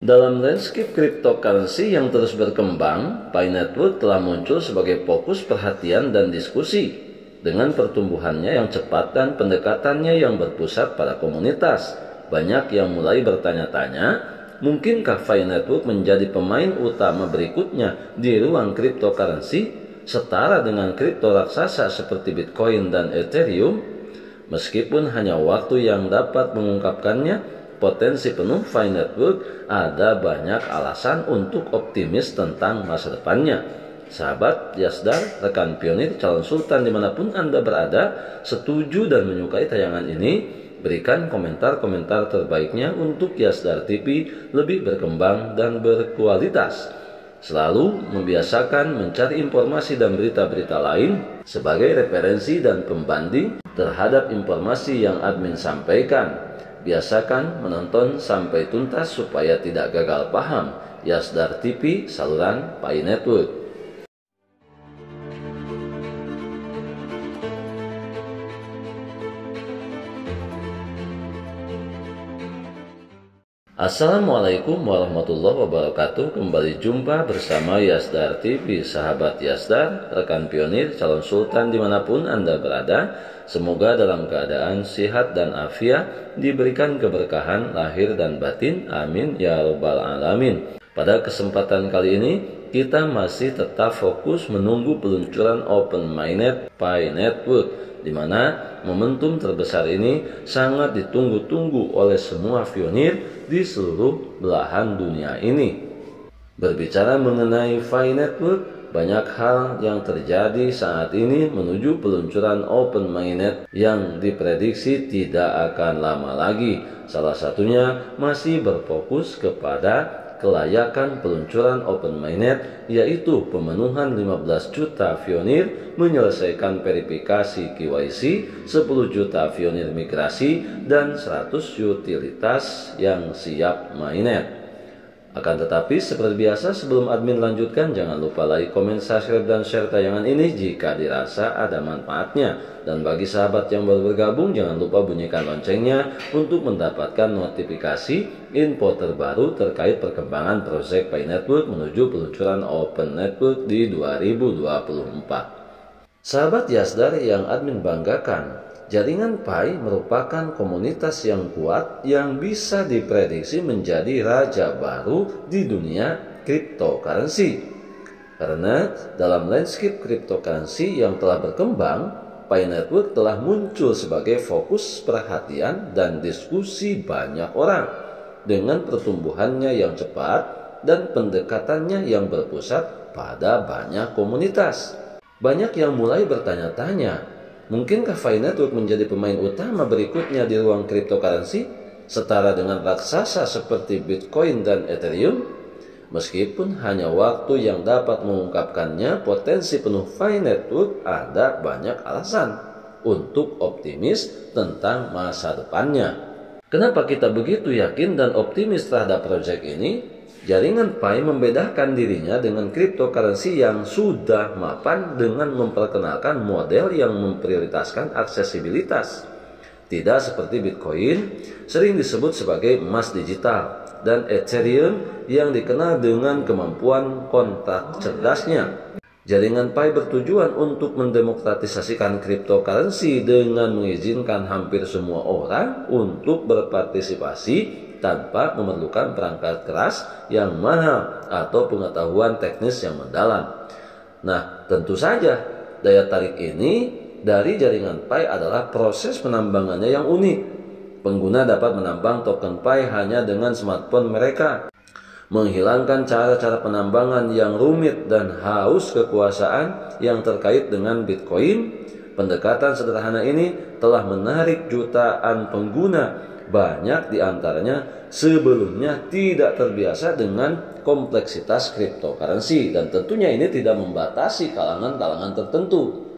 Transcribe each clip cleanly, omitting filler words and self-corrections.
Dalam landscape cryptocurrency yang terus berkembang, Pi Network telah muncul sebagai fokus perhatian dan diskusi. Dengan pertumbuhannya yang cepat dan pendekatannya yang berpusat pada komunitas, banyak yang mulai bertanya-tanya, mungkinkah Pi Network menjadi pemain utama berikutnya di ruang cryptocurrency, setara dengan kripto raksasa seperti Bitcoin dan Ethereum? Meskipun hanya waktu yang dapat mengungkapkannya, potensi penuh Pi Network, ada banyak alasan untuk optimis tentang masa depannya. Sahabat Yasdar, rekan pionir calon sultan dimanapun Anda berada, setuju dan menyukai tayangan ini? Berikan komentar-komentar terbaiknya untuk Yasdar TV lebih berkembang dan berkualitas. Selalu membiasakan mencari informasi dan berita-berita lain sebagai referensi dan pembanding terhadap informasi yang admin sampaikan. Biasakan menonton sampai tuntas supaya tidak gagal paham. Yasdar TV, saluran Pi Network. Assalamualaikum warahmatullahi wabarakatuh. Kembali jumpa bersama Yasdar TV. Sahabat Yasdar, rekan pionir calon sultan dimanapun Anda berada, semoga dalam keadaan sehat dan afiat, diberikan keberkahan lahir dan batin, amin ya robbal alamin. Pada kesempatan kali ini kita masih tetap fokus menunggu peluncuran Open Mainnet Pi Network, di mana momentum terbesar ini sangat ditunggu-tunggu oleh semua pionir di seluruh belahan dunia ini. Berbicara mengenai Pi Network, banyak hal yang terjadi saat ini menuju peluncuran Open Mainnet yang diprediksi tidak akan lama lagi. Salah satunya masih berfokus kepada kelayakan peluncuran Open Mainnet, yaitu pemenuhan 15 juta pionir menyelesaikan verifikasi KYC, 10 juta pionir migrasi, dan 100 utilitas yang siap mainnet. Akan tetapi seperti biasa, sebelum admin lanjutkan, jangan lupa like, komen, subscribe, dan share tayangan ini jika dirasa ada manfaatnya. Dan bagi sahabat yang baru bergabung, jangan lupa bunyikan loncengnya untuk mendapatkan notifikasi info terbaru terkait perkembangan proyek Pi Network menuju peluncuran Open Network di 2024. Sahabat Yasdar yang admin banggakan, jaringan Pi merupakan komunitas yang kuat yang bisa diprediksi menjadi raja baru di dunia cryptocurrency. Karena dalam landscape cryptocurrency yang telah berkembang, Pi Network telah muncul sebagai fokus perhatian dan diskusi banyak orang. Dengan pertumbuhannya yang cepat dan pendekatannya yang berpusat pada banyak komunitas, banyak yang mulai bertanya-tanya, mungkinkah Pi Network menjadi pemain utama berikutnya di ruang cryptocurrency, setara dengan raksasa seperti Bitcoin dan Ethereum? Meskipun hanya waktu yang dapat mengungkapkannya, potensi penuh Pi Network, ada banyak alasan untuk optimis tentang masa depannya. Kenapa kita begitu yakin dan optimis terhadap proyek ini? Jaringan Pi membedakan dirinya dengan cryptocurrency yang sudah mapan dengan memperkenalkan model yang memprioritaskan aksesibilitas. Tidak seperti Bitcoin, sering disebut sebagai emas digital, dan Ethereum yang dikenal dengan kemampuan kontrak cerdasnya. Jaringan Pi bertujuan untuk mendemokratisasikan cryptocurrency dengan mengizinkan hampir semua orang untuk berpartisipasi tanpa memerlukan perangkat keras yang mahal atau pengetahuan teknis yang mendalam. Nah, tentu saja daya tarik ini dari jaringan Pi adalah proses penambangannya yang unik. Pengguna dapat menambang token Pi hanya dengan smartphone mereka, menghilangkan cara-cara penambangan yang rumit dan haus kekuasaan yang terkait dengan Bitcoin. Pendekatan sederhana ini telah menarik jutaan pengguna. Banyak di antaranya sebelumnya tidak terbiasa dengan kompleksitas cryptocurrency, dan tentunya ini tidak membatasi kalangan-kalangan tertentu.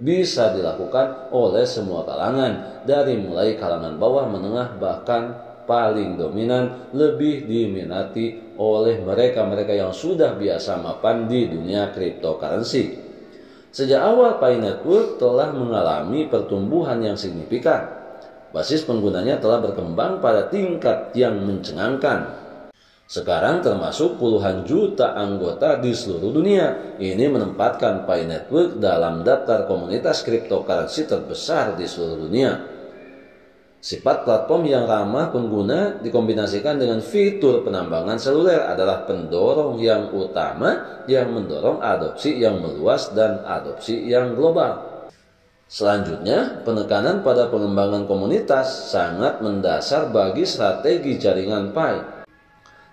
Bisa dilakukan oleh semua kalangan, dari mulai kalangan bawah, menengah, bahkan paling dominan, lebih diminati oleh mereka-mereka yang sudah biasa mapan di dunia cryptocurrency. Sejak awal Pi Network telah mengalami pertumbuhan yang signifikan. Basis penggunanya telah berkembang pada tingkat yang mencengangkan. Sekarang termasuk puluhan juta anggota di seluruh dunia. Ini menempatkan Pi Network dalam daftar komunitas cryptocurrency terbesar di seluruh dunia. Sifat platform yang ramah pengguna dikombinasikan dengan fitur penambangan seluler adalah pendorong yang utama yang mendorong adopsi yang meluas dan adopsi yang global. Selanjutnya, penekanan pada pengembangan komunitas sangat mendasar bagi strategi jaringan Pi.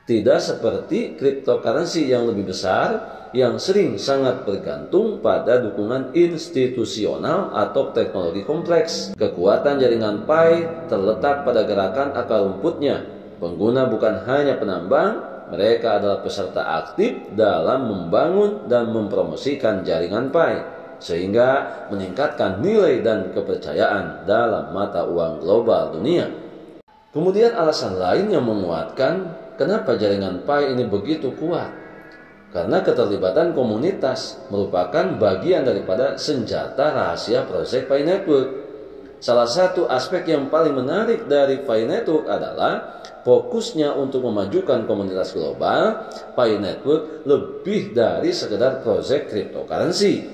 Tidak seperti cryptocurrency yang lebih besar yang sering sangat bergantung pada dukungan institusional atau teknologi kompleks. Kekuatan jaringan Pi terletak pada gerakan akar rumputnya. Pengguna bukan hanya penambang, mereka adalah peserta aktif dalam membangun dan mempromosikan jaringan Pi, sehingga meningkatkan nilai dan kepercayaan dalam mata uang global dunia. Kemudian alasan lain yang menguatkan kenapa jaringan Pi ini begitu kuat? Karena keterlibatan komunitas merupakan bagian daripada senjata rahasia proyek Pi Network. Salah satu aspek yang paling menarik dari Pi Network adalah fokusnya untuk memajukan komunitas global. Pi Network lebih dari sekedar proyek cryptocurrency.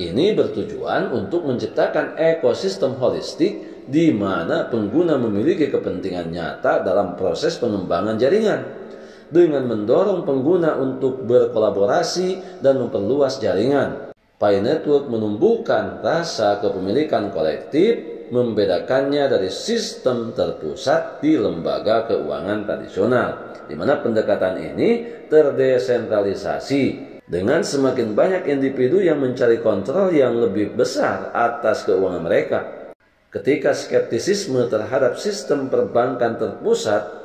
Ini bertujuan untuk menciptakan ekosistem holistik di mana pengguna memiliki kepentingan nyata dalam proses pengembangan jaringan. Dengan mendorong pengguna untuk berkolaborasi dan memperluas jaringan, Pi Network menumbuhkan rasa kepemilikan kolektif, membedakannya dari sistem terpusat di lembaga keuangan tradisional, di mana pendekatan ini terdesentralisasi. Dengan semakin banyak individu yang mencari kontrol yang lebih besar atas keuangan mereka. Ketika skeptisisme terhadap sistem perbankan terpusat,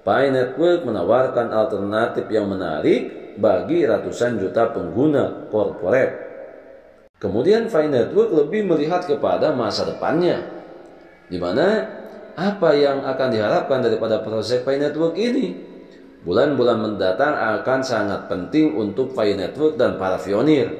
Pi Network menawarkan alternatif yang menarik bagi ratusan juta pengguna korporat. Kemudian Pi Network lebih melihat kepada masa depannya, di mana apa yang akan diharapkan daripada proyek Pi Network ini. Bulan-bulan mendatang akan sangat penting untuk Pi Network dan para pionir.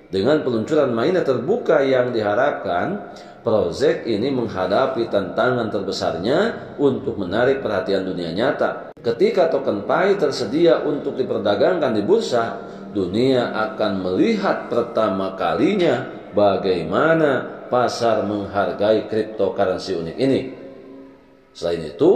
Dengan peluncuran mainnet terbuka yang diharapkan, proyek ini menghadapi tantangan terbesarnya untuk menarik perhatian dunia nyata. Ketika token Pi tersedia untuk diperdagangkan di bursa, dunia akan melihat pertama kalinya bagaimana pasar menghargai cryptocurrency unik ini. Selain itu,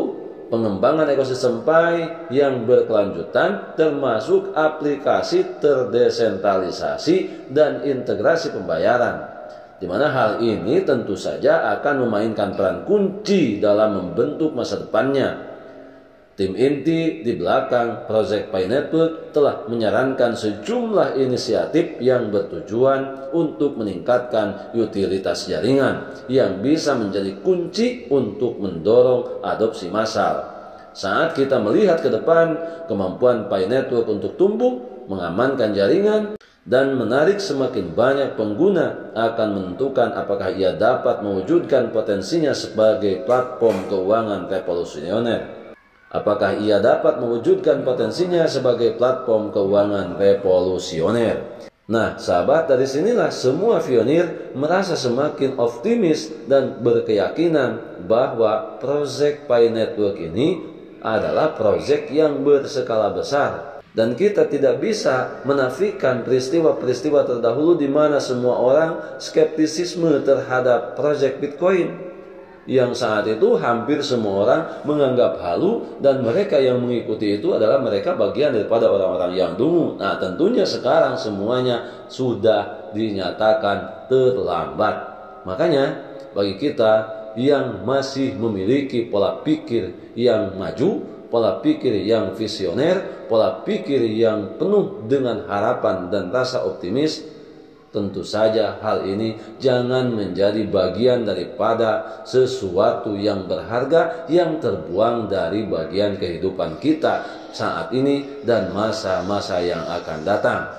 pengembangan ekosistem Pi yang berkelanjutan termasuk aplikasi terdesentralisasi dan integrasi pembayaran, di mana hal ini tentu saja akan memainkan peran kunci dalam membentuk masa depannya. Tim inti di belakang proyek Pi Network telah menyarankan sejumlah inisiatif yang bertujuan untuk meningkatkan utilitas jaringan yang bisa menjadi kunci untuk mendorong adopsi massal. Saat kita melihat ke depan, kemampuan Pi Network untuk tumbuh, mengamankan jaringan, dan menarik semakin banyak pengguna akan menentukan apakah ia dapat mewujudkan potensinya sebagai platform keuangan revolusioner. Apakah ia dapat mewujudkan potensinya sebagai platform keuangan revolusioner? Nah, sahabat, dari sinilah semua pionir merasa semakin optimis dan berkeyakinan bahwa proyek Pi Network ini adalah proyek yang berskala besar. Dan kita tidak bisa menafikan peristiwa-peristiwa terdahulu di mana semua orang skeptisisme terhadap proyek Bitcoin. Yang saat itu hampir semua orang menganggap halu dan mereka yang mengikuti itu adalah mereka bagian daripada orang-orang yang dungu. Nah, tentunya sekarang semuanya sudah dinyatakan terlambat. Makanya bagi kita yang masih memiliki pola pikir yang maju, pola pikir yang visioner, pola pikir yang penuh dengan harapan dan rasa optimis, tentu saja hal ini jangan menjadi bagian daripada sesuatu yang berharga yang terbuang dari bagian kehidupan kita saat ini dan masa-masa yang akan datang.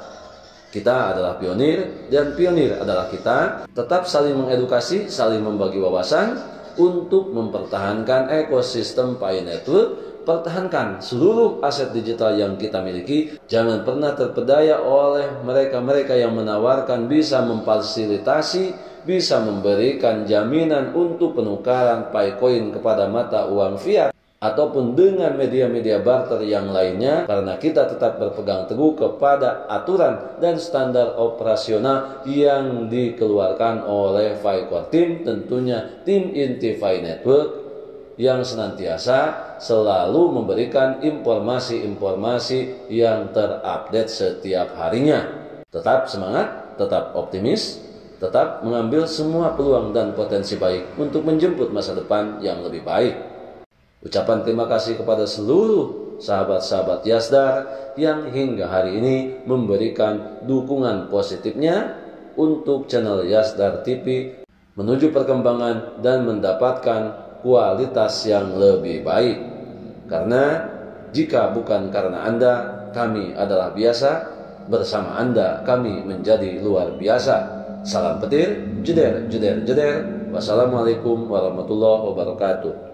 Kita adalah pionir dan pionir adalah kita. Tetap saling mengedukasi, saling membagi wawasan untuk mempertahankan ekosistem Pi Network. Pertahankan seluruh aset digital yang kita miliki. Jangan pernah terpedaya oleh mereka-mereka yang menawarkan bisa memfasilitasi, bisa memberikan jaminan untuk penukaran Pi Coin kepada mata uang fiat. ataupun dengan media-media barter yang lainnya, karena kita tetap berpegang teguh kepada aturan dan standar operasional yang dikeluarkan oleh Vicor Team, tentunya tim inti Vi Network yang senantiasa selalu memberikan informasi-informasi yang terupdate setiap harinya. Tetap semangat, tetap optimis, tetap mengambil semua peluang dan potensi baik untuk menjemput masa depan yang lebih baik. Ucapan terima kasih kepada seluruh sahabat-sahabat Yasdar yang hingga hari ini memberikan dukungan positifnya untuk channel Yasdar TV menuju perkembangan dan mendapatkan kualitas yang lebih baik. Karena jika bukan karena Anda, kami adalah biasa, bersama Anda kami menjadi luar biasa. Salam petir, jeder, jeder, jeder. Wassalamualaikum warahmatullahi wabarakatuh.